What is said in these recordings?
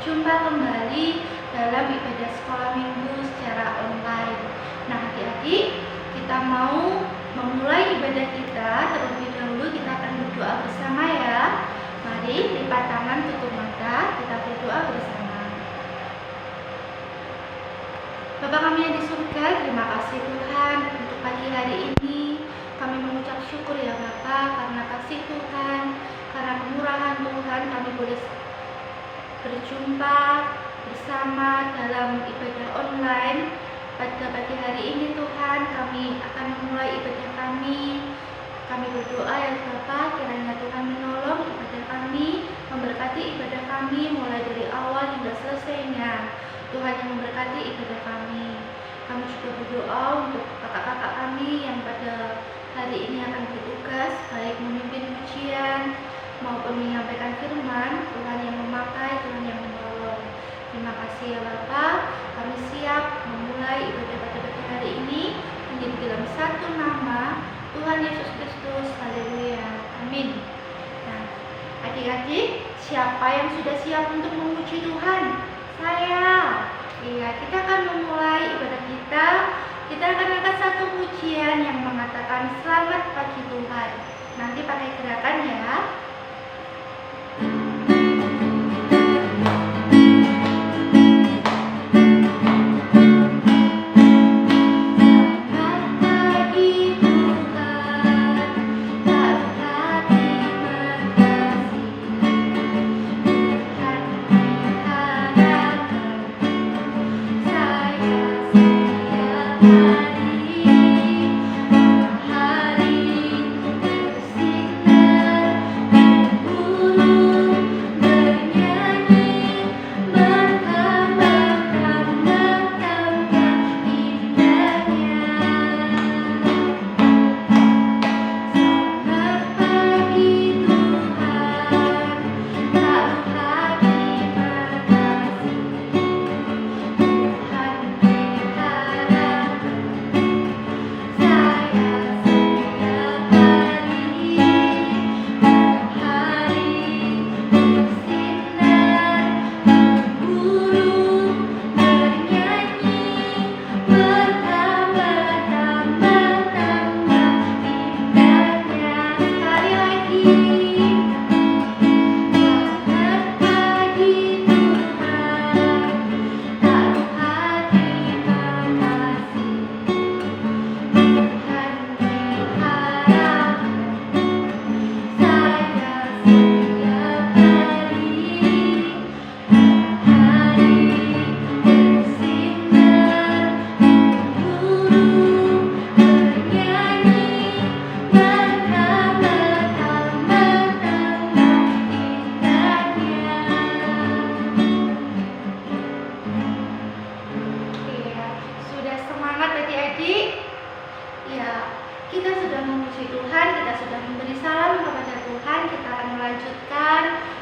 berjumpa kembali dalam ibadah sekolah minggu secara online. Nah, adik-adik, kita mau memulai ibadah kita. Terlebih dahulu kita akan berdoa bersama ya. Mari lipat tangan, tutup mata, kita berdoa bersama. Bapa kami yang di surga, terima kasih Tuhan untuk pagi hari ini. Kami mengucap syukur ya Bapa, karena kasih Tuhan, karena kemurahan Tuhan kami boleh berjumpa bersama dalam ibadah online. Pada pagi hari ini Tuhan, kami akan memulai ibadah kami. Kami berdoa ya Bapa, kiranya Tuhan menolong ibadah kami, memberkati ibadah kami mulai dari awal hingga selesainya. Tuhan yang memberkati ibadah kami. Kami juga berdoa untuk kakak-kakak kami yang pada hari ini akan bertugas, baik memimpin ujian maupun menyampaikan firman. Tuhan yang memakai, Tuhan yang menolong. Terima kasih ya Bapak. Kami siap memulai ibadah pada pagi hari ini menjadi dalam satu nama Tuhan Yesus Kristus. Haleluya. Amin. Nah, adik-adik, siapa yang sudah siap untuk memuji Tuhan? Saya. Iya, kita akan memulai ibadah kita. Kita akan angkat satu pujian yang mengatakan selamat pagi Tuhan. Nanti pakai gerakan ya.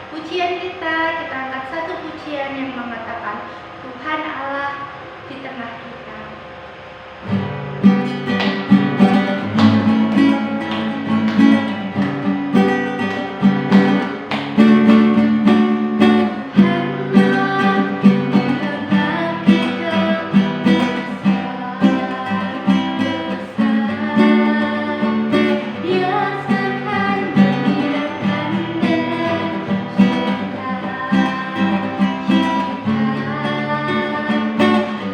Pujian kita angkat satu pujian yang mengatakan Tuhan Allah di tengah kita.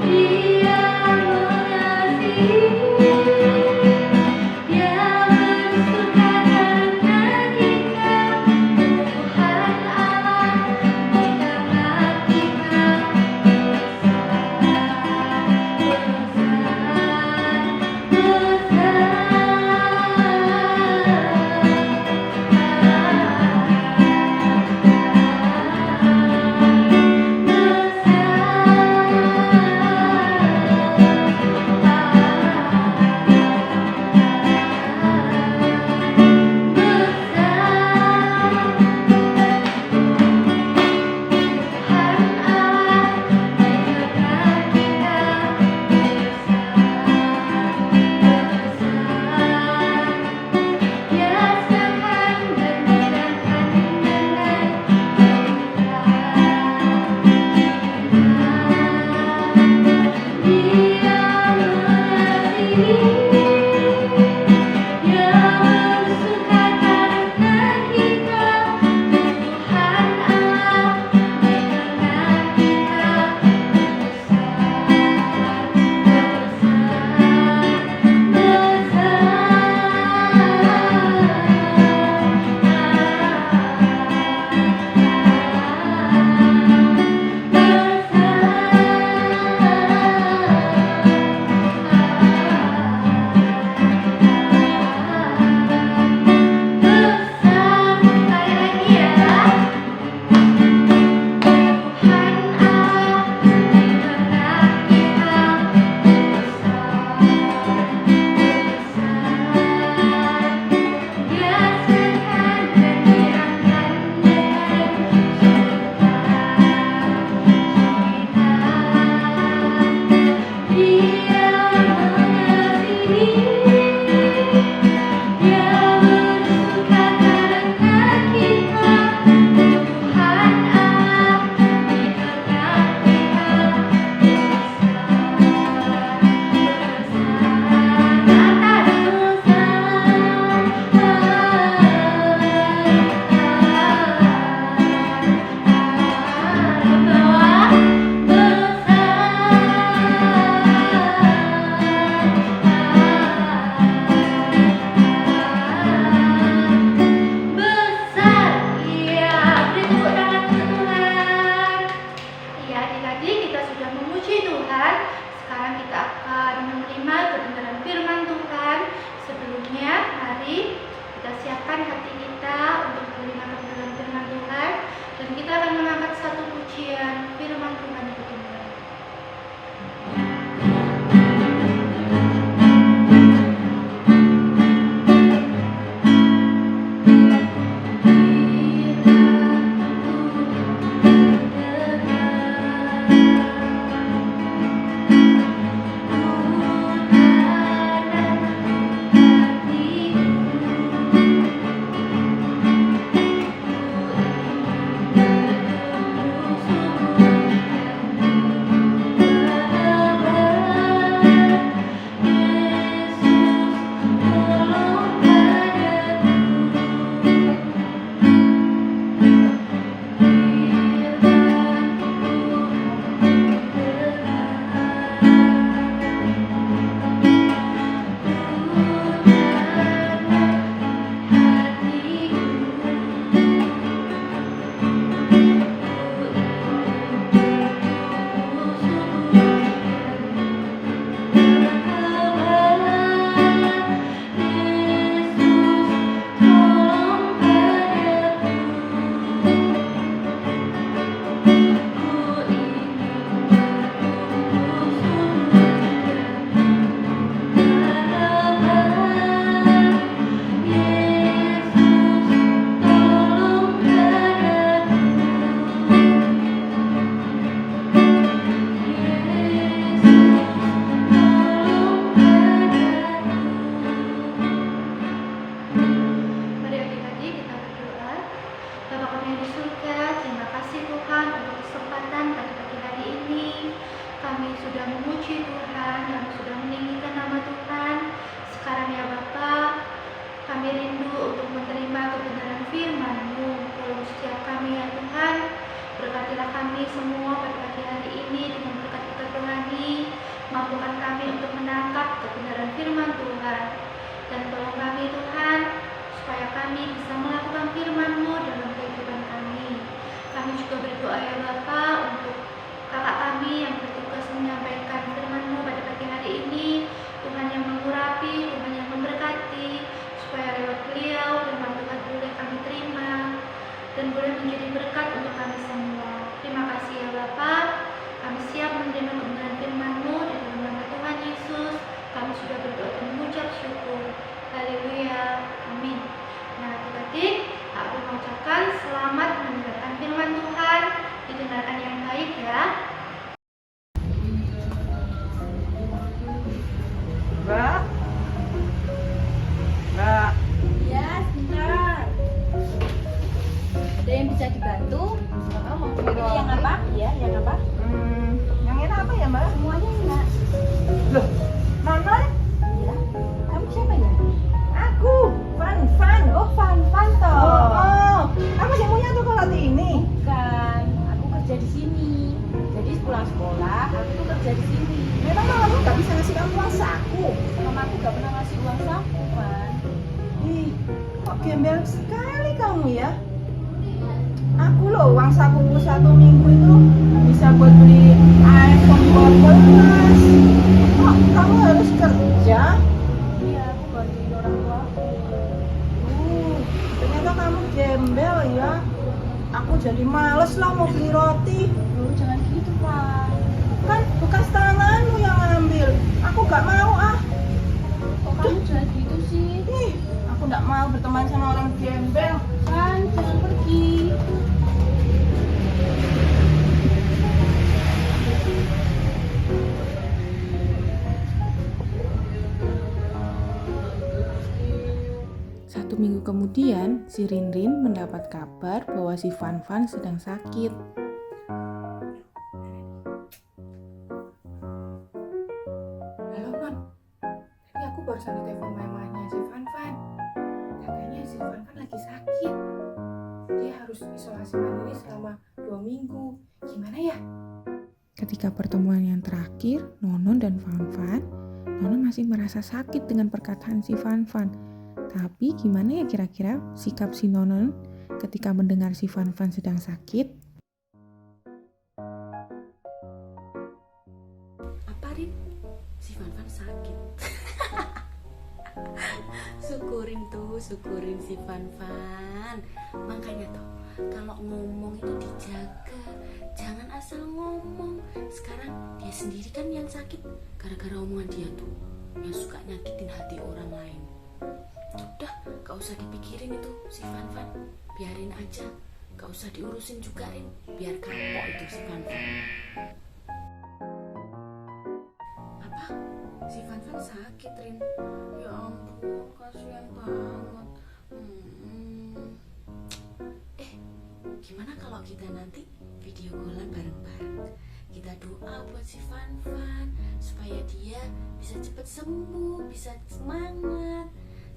Dia aku? Mamaku gak pernah ngasih uang saku kan. Ih, kok gembel sekali kamu ya? Aku loh uang sakuku 1 minggu itu bisa buat beli iPhone 12. Kok kamu harus kerja? Iya, aku bantuin orang tua aku. Ternyata kamu gembel ya. Aku jadi males lah mau beli roti. Loh, jangan gitu Van. Kan bekas tanganmu yang ngambil. Aku gak mau ah. Kok kamu jangan gitu sih? Ih, aku gak mau berteman sama orang gembel. Van, jangan pergi. Satu minggu kemudian, si Rinrin mendapat kabar bahwa si Fanfan sedang sakit. Halo Non, tadi aku barusan ditelepon mamanya si Fanfan. Katanya si Fanfan lagi sakit. Dia harus isolasi mandiri selama 2 minggu. Gimana ya? Ketika pertemuan yang terakhir, Nonon dan Fanfan, Nonon masih merasa sakit dengan perkataan si Fanfan. Tapi gimana ya kira-kira sikap si Nonon ketika mendengar si Fanfan sedang sakit? Apa Rin? Si Fanfan sakit. syukurin si Fanfan. Makanya tuh kalau ngomong itu dijaga, jangan asal ngomong. Sekarang dia sendiri kan yang sakit gara-gara omongan dia tuh yang suka nyakitin hati orang lain. Udah, gak usah dipikirin itu si Fanfan, biarin aja, gak usah diurusin juga Rin, biar kapok itu si Fanfan. Apa? Si Fanfan sakit Rin? Ya ampun, kasihan banget. Gimana kalau kita nanti video callan bareng-bareng? Kita doa buat si Fanfan supaya dia bisa cepet sembuh, bisa semangat.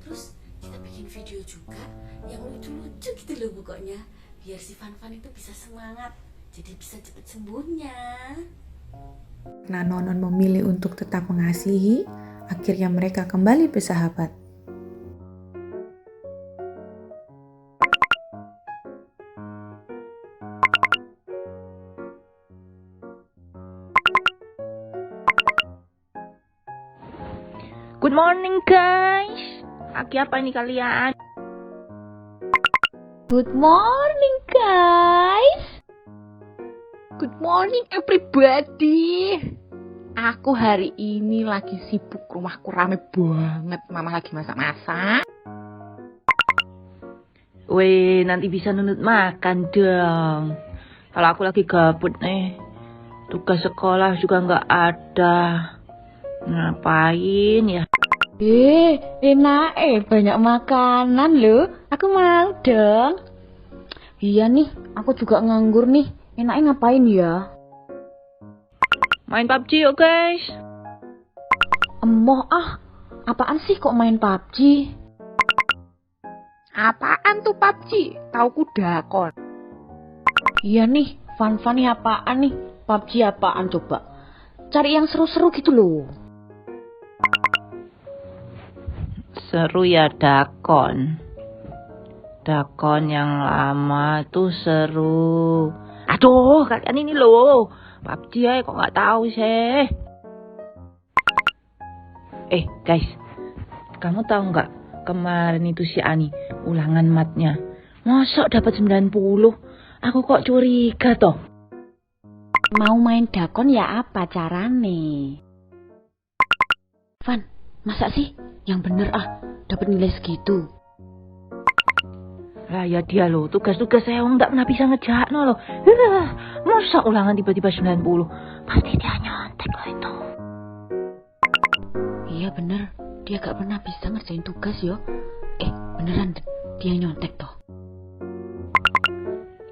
Terus kita bikin video juga yang lucu-lucu gitu loh pokoknya, biar si Fanfan itu bisa semangat, jadi bisa cepet sembuhnya. Karena Nonon memilih untuk tetap mengasihi, akhirnya mereka kembali bersahabat. Good morning guys. Lagi apa ini kalian? Good morning guys. Good morning everybody. Aku hari ini lagi sibuk, rumahku rame banget. Mama lagi masak-masak. Weh, nanti bisa nunut makan dong. Kalau aku lagi gabut nih, tugas sekolah juga nggak ada. Ngapain ya? Enak banyak makanan loh. Aku mau dong. Iya nih, aku juga nganggur nih. Enaknya ngapain ya? Main PUBG yuk guys. Emoh apaan sih kok main PUBG? Apaan tuh PUBG? Tauku dakon. Iya nih, Fanfan nih apaan nih? PUBG apaan coba? Cari yang seru-seru gitu loh. Seru ya dakon. Dakon yang lama tuh seru. Aduh, kalian ini loh. PUBG ya kok nggak tahu sih. Guys, kamu tahu nggak kemarin itu si Ani ulangan matnya mosok dapat 90. Aku kok curiga toh. Mau main dakon ya apa carane? Van, masa sih yang bener dapat nilai segitu? Lah ya dia loh, tugas-tugas saya nggak pernah bisa ngejakno loh. Masa ulangan tiba-tiba 90? Pasti dia nyontek loh itu. Iya bener, dia gak pernah bisa ngerjain tugas yo. Beneran dia nyontek toh?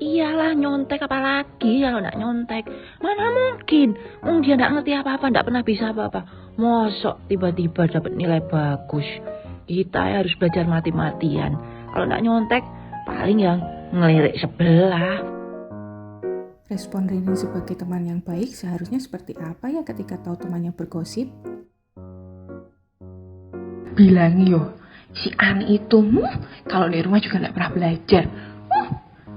Iyalah nyontek, apalagi kalau nggak nyontek. Mana mungkin? Dia nggak ngerti apa-apa, nggak pernah bisa apa-apa. Mosok tiba-tiba dapat nilai bagus. Kita harus belajar mati-matian. Kalau nggak nyontek, paling yang ngelirik sebelah. Respon Rini sebagai teman yang baik seharusnya seperti apa ya ketika tahu temannya bergosip? bilang yo, si Ani itu kalau di rumah juga nggak pernah belajar.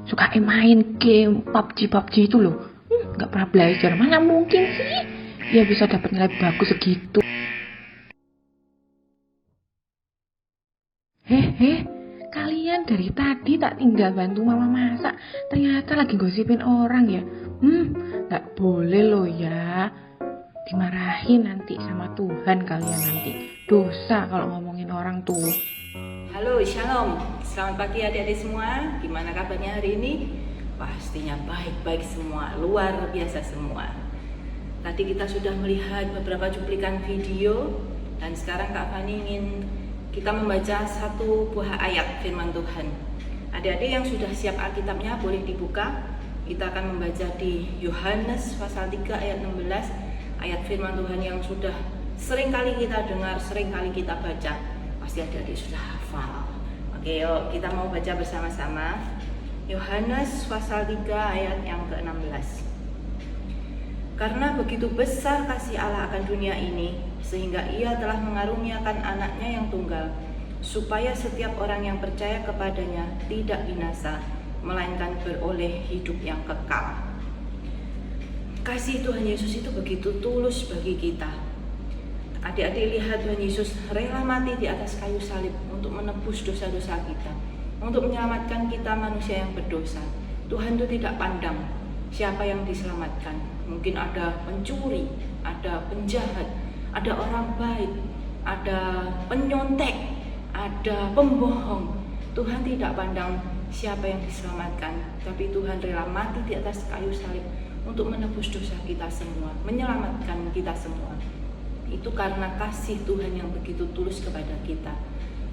Suka main game PUBG itu loh. Nggak pernah belajar. Mana mungkin sih dia bisa dapat nilai bagus segitu. Kalian dari tadi tak tinggal bantu mama masak, ternyata lagi gosipin orang ya. Nggak boleh loh ya. Dimarahin nanti sama Tuhan kalian nanti. Dosa kalau ngomongin orang tuh. Halo, shalom. Selamat pagi adik-adik semua. Gimana kabarnya hari ini? Pastinya baik-baik semua, luar biasa semua. Tadi kita sudah melihat beberapa cuplikan video dan sekarang Kak Fani ingin kita membaca satu buah ayat firman Tuhan. Adik-adik yang sudah siap Alkitabnya boleh dibuka. Kita akan membaca di Yohanes pasal 3 ayat 16, ayat firman Tuhan yang sudah sering kali kita dengar, sering kali kita baca. Pasti adik-adik sudah hafal. Oke, yuk kita mau baca bersama-sama. Yohanes pasal 3 ayat yang ke-16. Karena begitu besar kasih Allah akan dunia ini, sehingga ia telah mengaruniakan anaknya yang tunggal, supaya setiap orang yang percaya kepadanya tidak binasa, melainkan beroleh hidup yang kekal. Kasih Tuhan Yesus itu begitu tulus bagi kita. Adik-adik lihat Tuhan Yesus rela mati di atas kayu salib untuk menebus dosa-dosa kita, untuk menyelamatkan kita manusia yang berdosa. Tuhan itu tidak pandang siapa yang diselamatkan. Mungkin ada pencuri, ada penjahat, ada orang baik, ada penyontek, ada pembohong. Tuhan tidak pandang siapa yang diselamatkan, tapi Tuhan rela mati di atas kayu salib untuk menebus dosa kita semua, menyelamatkan kita semua. Itu karena kasih Tuhan yang begitu tulus kepada kita.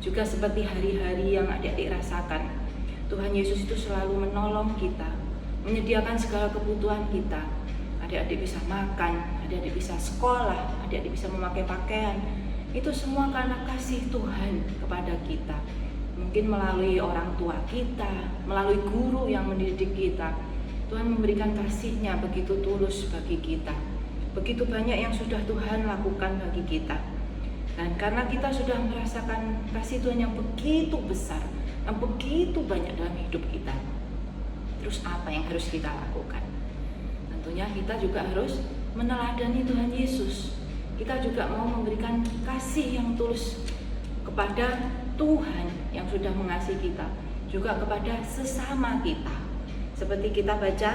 Juga seperti hari-hari yang adik-adik rasakan, Tuhan Yesus itu selalu menolong kita, menyediakan segala kebutuhan kita. Adik-adik bisa makan, adik-adik bisa sekolah, adik-adik bisa memakai pakaian. Itu semua karena kasih Tuhan kepada kita. Mungkin melalui orang tua kita, melalui guru yang mendidik kita. Tuhan memberikan kasih-Nya begitu tulus bagi kita. Begitu banyak yang sudah Tuhan lakukan bagi kita. Dan karena kita sudah merasakan kasih Tuhan yang begitu besar, yang begitu banyak dalam hidup kita, terus apa yang harus kita lakukan? Tentunya kita juga harus meneladani Tuhan Yesus. Kita juga mau memberikan kasih yang tulus kepada Tuhan yang sudah mengasihi kita, juga kepada sesama kita. Seperti kita baca,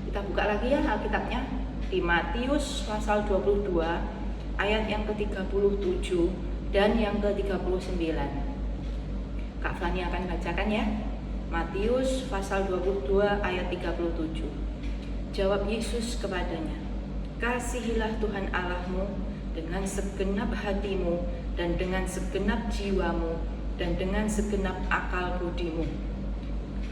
kita buka lagi ya Alkitabnya di Matius pasal 22 ayat yang ke-37 dan yang ke-39. Kak Fani akan bacakan ya. Matius pasal 22 ayat 37. Jawab Yesus kepadanya, kasihilah Tuhan Allahmu dengan segenap hatimu dan dengan segenap jiwamu dan dengan segenap akal budimu.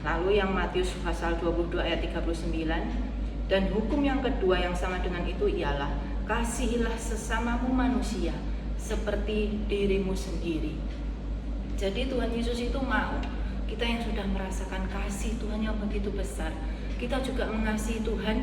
Lalu yang Matius pasal 22 ayat 39, dan hukum yang kedua yang sama dengan itu ialah kasihilah sesamamu manusia seperti dirimu sendiri. Jadi Tuhan Yesus itu mau kita yang sudah merasakan kasih Tuhan yang begitu besar, kita juga mengasihi Tuhan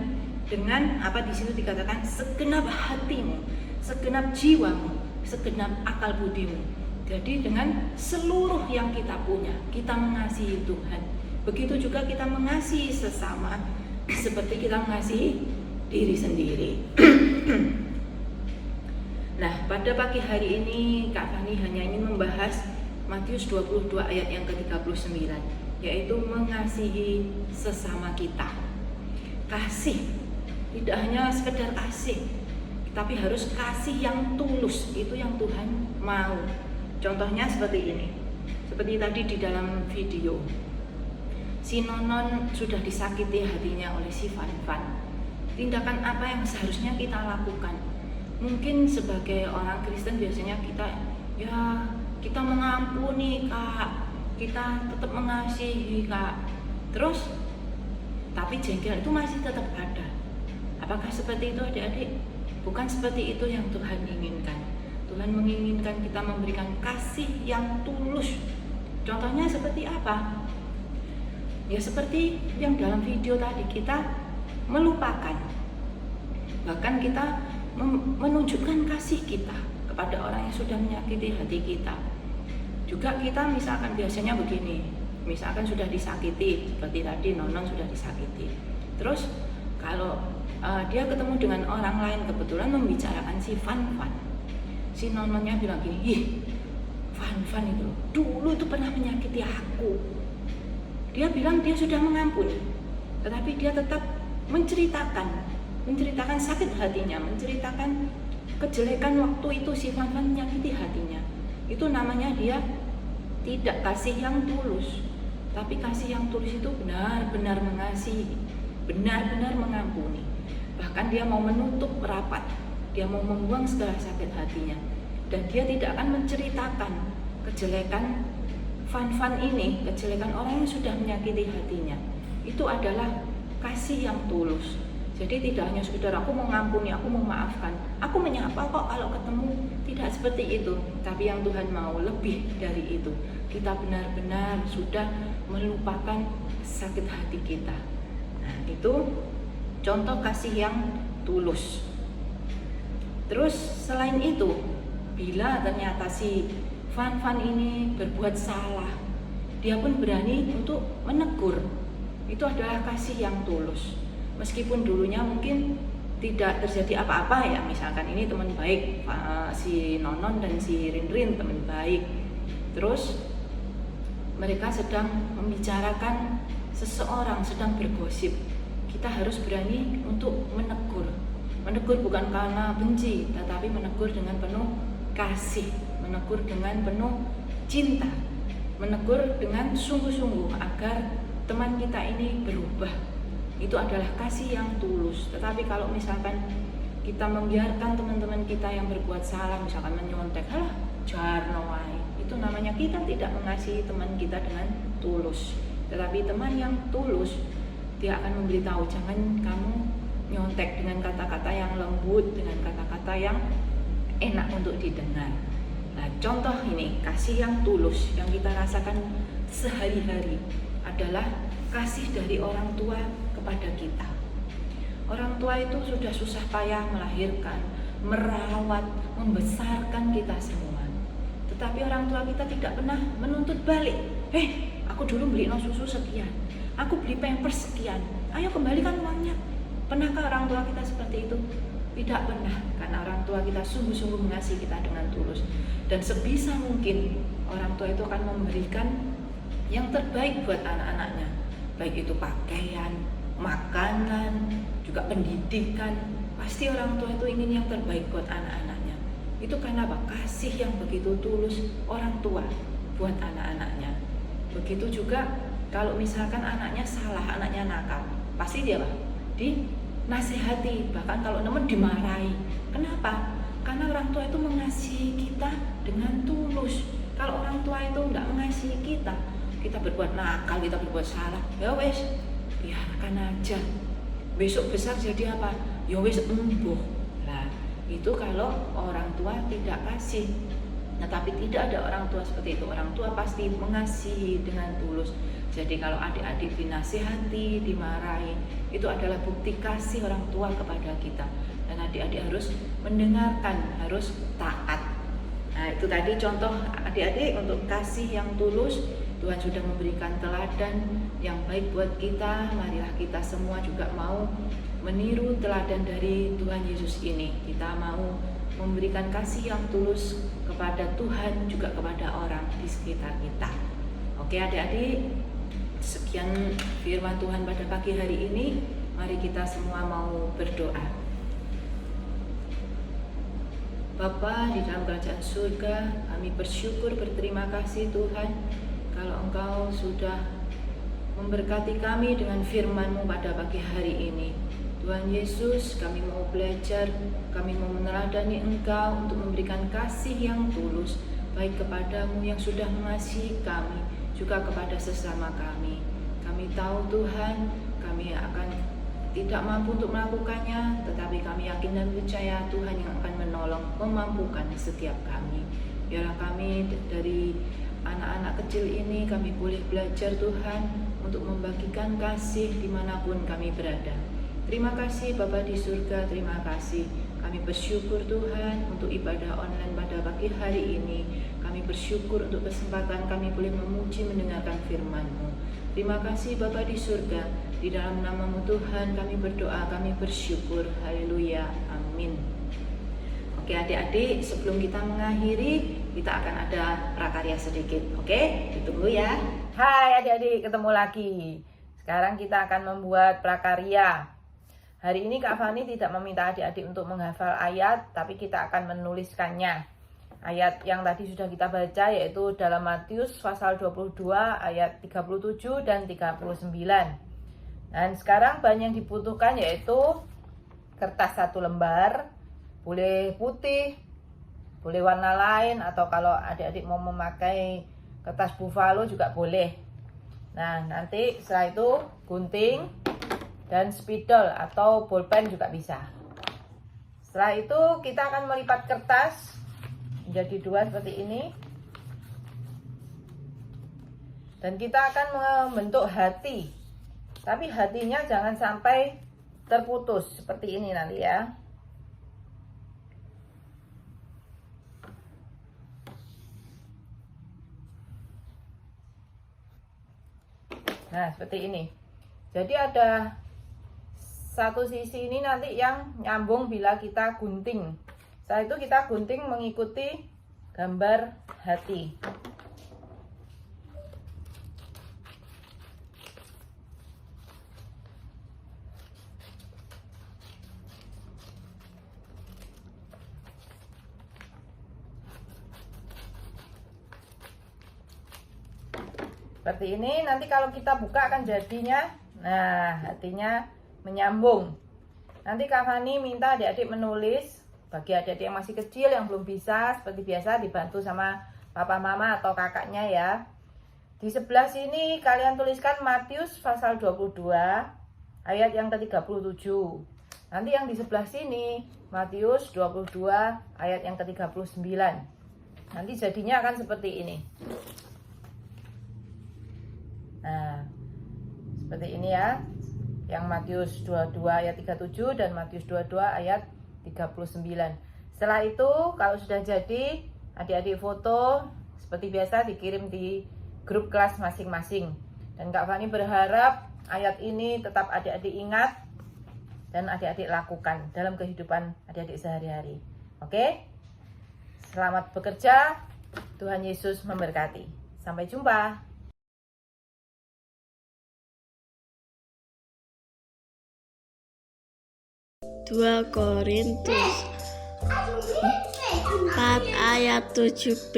dengan apa di situ dikatakan segenap hatimu, segenap jiwamu, segenap akal budimu. Jadi dengan seluruh yang kita punya, kita mengasihi Tuhan. Begitu juga kita mengasihi sesama seperti kita mengasihi diri sendiri. Nah, pada pagi hari ini Kak Fani hanya ingin membahas Matius 22 ayat yang ke-39, yaitu mengasihi sesama kita. Kasih tidak hanya sekedar kasih, tapi harus kasih yang tulus. Itu yang Tuhan mau. Contohnya seperti ini. Seperti tadi di dalam video, si Nonon sudah disakiti hatinya oleh si Fanfan. Tindakan apa yang seharusnya kita lakukan? Mungkin sebagai orang Kristen biasanya kita mengampuni Kak, kita tetap mengasihi Kak. Terus, tapi jengkel itu masih tetap ada. Apakah seperti itu adik-adik? Bukan seperti itu yang Tuhan inginkan. Tuhan menginginkan kita memberikan kasih yang tulus. Contohnya seperti apa? Ya seperti yang dalam video tadi, kita melupakan. Bahkan kita menunjukkan kasih kita kepada orang yang sudah menyakiti hati kita. Juga kita misalkan biasanya begini, misalkan sudah disakiti, seperti tadi Nonon sudah disakiti. Terus kalau dia ketemu dengan orang lain, kebetulan membicarakan si Fan, si Nononnya bilang gini, ih Fan itu dulu itu pernah menyakiti aku. Dia bilang dia sudah mengampuni, tetapi dia tetap menceritakan sakit hatinya, menceritakan kejelekan waktu itu si Fan menyakiti hatinya. Itu namanya dia tidak kasih yang tulus. Tapi kasih yang tulus itu benar-benar mengasihi, benar-benar mengampuni. Bahkan dia mau menutup rapat, dia mau membuang segala sakit hatinya. Dan dia tidak akan menceritakan kejelekan Fan ini, kejelekan orang yang sudah menyakiti hatinya. Itu adalah kasih yang tulus. Jadi tidak hanya sekedar aku mau ngampuni, aku mau maafkan, aku menyapa kok kalau ketemu, tidak seperti itu. Tapi yang Tuhan mau lebih dari itu. Kita benar-benar sudah melupakan sakit hati kita. Nah, itu contoh kasih yang tulus. Terus selain itu, bila ternyata si Fan ini berbuat salah, dia pun berani untuk menegur. Itu adalah kasih yang tulus. Meskipun dulunya mungkin tidak terjadi apa-apa ya, misalkan ini teman baik, si Nonon dan si Rin teman baik. Terus mereka sedang membicarakan seseorang, sedang bergosip. Kita harus berani untuk menegur. Menegur bukan karena benci, tetapi menegur dengan penuh kasih, menegur dengan penuh cinta, menegur dengan sungguh-sungguh agar teman kita ini berubah. Itu adalah kasih yang tulus. Tetapi kalau misalkan kita membiarkan teman-teman kita yang berbuat salah, misalkan menyontek, halah jarno wae, itu namanya kita tidak mengasihi teman kita dengan tulus. Tetapi teman yang tulus, dia akan memberitahu, jangan kamu nyontek dengan kata-kata yang lembut, dengan kata-kata yang enak untuk didengar. Nah, contoh ini kasih yang tulus yang kita rasakan sehari-hari adalah kasih dari orang tua kepada kita. Orang tua itu sudah susah payah melahirkan, merawat, membesarkan kita semua. Tetapi orang tua kita tidak pernah menuntut balik. Aku dulu beli susu sekian, aku beli pampers sekian, ayo kembalikan uangnya. Pernahkah orang tua kita seperti itu? Tidak pernah, karena orang tua kita sungguh-sungguh mengasihi kita dengan tulus. Dan sebisa mungkin orang tua itu akan memberikan yang terbaik buat anak-anaknya, baik itu pakaian, makanan, juga pendidikan. Pasti orang tua itu ingin yang terbaik buat anak-anaknya. Itu karena apa? Kasih yang begitu tulus orang tua buat anak-anaknya. Begitu juga kalau misalkan anaknya salah, anaknya nakal, pasti dia apa? Dinasehati, bahkan kalau nemen dimarahi. Kenapa? Karena orang tua itu mengasihi kita dengan tulus. Kalau orang tua itu tidak mengasihi kita berbuat nakal, kita berbuat salah, ya wes, biarkan aja. Besok besar jadi apa? Ya wes embuh. Nah, itu kalau orang tua tidak kasih. Nah, tapi tidak ada orang tua seperti itu. Orang tua pasti mengasihi dengan tulus. Jadi kalau adik-adik dinasihati, dimarahi, itu adalah bukti kasih orang tua kepada kita. Dan adik-adik harus mendengarkan, harus taat. Nah, itu tadi contoh adik-adik untuk kasih yang tulus. Tuhan sudah memberikan teladan yang baik buat kita. Marilah kita semua juga mau meniru teladan dari Tuhan Yesus ini. Kita mau memberikan kasih yang tulus kepada Tuhan, juga kepada orang di sekitar kita. Oke adik-adik, sekian firman Tuhan pada pagi hari ini. Mari kita semua mau berdoa. Bapa di dalam kerajaan surga, kami bersyukur, berterima kasih Tuhan, kalau Engkau sudah memberkati kami dengan firman-Mu pada pagi hari ini. Tuhan Yesus, kami mau belajar, kami mau meneladani Engkau untuk memberikan kasih yang tulus, baik kepadamu yang sudah mengasihi kami, juga kepada sesama kami. Kami tahu Tuhan, kami akan tidak mampu untuk melakukannya, tetapi kami yakin dan percaya Tuhan yang akan menolong, memampukan setiap kami. Biarlah kami dari anak-anak kecil ini, kami boleh belajar Tuhan untuk membagikan kasih dimanapun kami berada. Terima kasih Bapa di surga, terima kasih Kami bersyukur Tuhan untuk ibadah online pada pagi hari ini. Kami bersyukur untuk kesempatan kami boleh memuji mendengarkan firman-Mu. Terima kasih Bapa di surga. Di dalam nama-Mu Tuhan kami berdoa, kami bersyukur. Haleluya. Amin. Oke adik-adik, sebelum kita mengakhiri, kita akan ada prakarya sedikit. Oke, ditunggu ya. Hai adik-adik, ketemu lagi. Sekarang kita akan membuat prakarya. Hari ini Kak Fani tidak meminta adik-adik untuk menghafal ayat, tapi kita akan menuliskannya. Ayat yang tadi sudah kita baca yaitu dalam Matius pasal 22 ayat 37 dan 39. Dan sekarang bahan yang dibutuhkan yaitu kertas 1 lembar, boleh putih, boleh warna lain, atau kalau adik-adik mau memakai kertas buffalo juga boleh. Nah, nanti setelah itu gunting dan spidol atau bolpen juga bisa. Setelah itu kita akan melipat kertas menjadi 2 seperti ini. Dan kita akan membentuk hati. Tapi hatinya jangan sampai terputus seperti ini nanti ya. Nah, seperti ini. Jadi ada satu sisi ini nanti yang nyambung bila kita gunting. Setelah itu kita gunting mengikuti gambar hati. Seperti ini, nanti kalau kita buka akan jadinya, nah hatinya menyambung. Nanti Kak Fani minta adik-adik menulis, bagi adik-adik yang masih kecil yang belum bisa, seperti biasa dibantu sama papa mama atau kakaknya ya. Di sebelah sini kalian tuliskan Matius pasal 22 ayat yang ke-37. Nanti yang di sebelah sini Matius 22 ayat yang ke-39. Nanti jadinya akan seperti ini. Nah, seperti ini ya. Yang Matius 22 ayat 37 dan Matius 22 ayat 39. Setelah itu kalau sudah jadi, adik-adik foto seperti biasa dikirim di grup kelas masing-masing. Dan Kak Fani berharap ayat ini tetap adik-adik ingat dan adik-adik lakukan dalam kehidupan adik-adik sehari-hari. Oke? Selamat bekerja. Tuhan Yesus memberkati. Sampai jumpa. 2 Korintus 4 ayat 7b,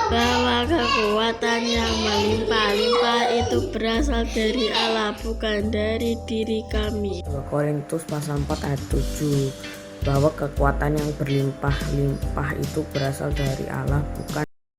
bahwa kekuatan yang melimpah-limpah itu berasal dari Allah, bukan dari diri kami. 2 Korintus pasal 4 ayat 7, bahwa kekuatan yang berlimpah-limpah itu berasal dari Allah, bukan